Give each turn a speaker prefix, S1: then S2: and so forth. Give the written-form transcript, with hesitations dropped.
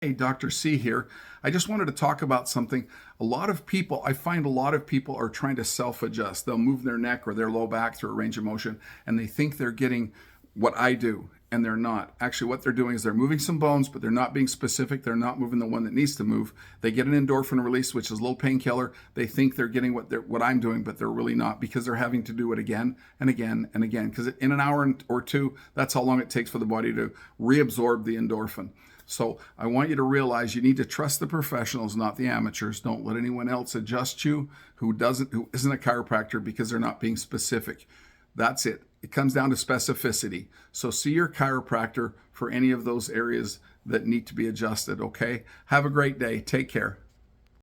S1: Hey, Dr. C here. I just wanted to talk about something. I find a lot of people are trying to self-adjust. They'll move their neck or their low back through a range of motion, and they think they're getting what I do, and they're not. Actually, what they're doing is they're moving some bones, but they're not being specific. They're not moving the one that needs to move. They get an endorphin release, which is a little painkiller. They think they're getting what I'm doing, but they're really not, because they're having to do it again and again and again. Because in an hour or two, that's how long it takes for the body to reabsorb the endorphin. So I want you to realize you need to trust the professionals, not the amateurs. Don't let anyone else adjust you who isn't a chiropractor, because they're not being specific. That's it. It comes down to specificity. So see your chiropractor for any of those areas that need to be adjusted, okay? Have a great day. Take care.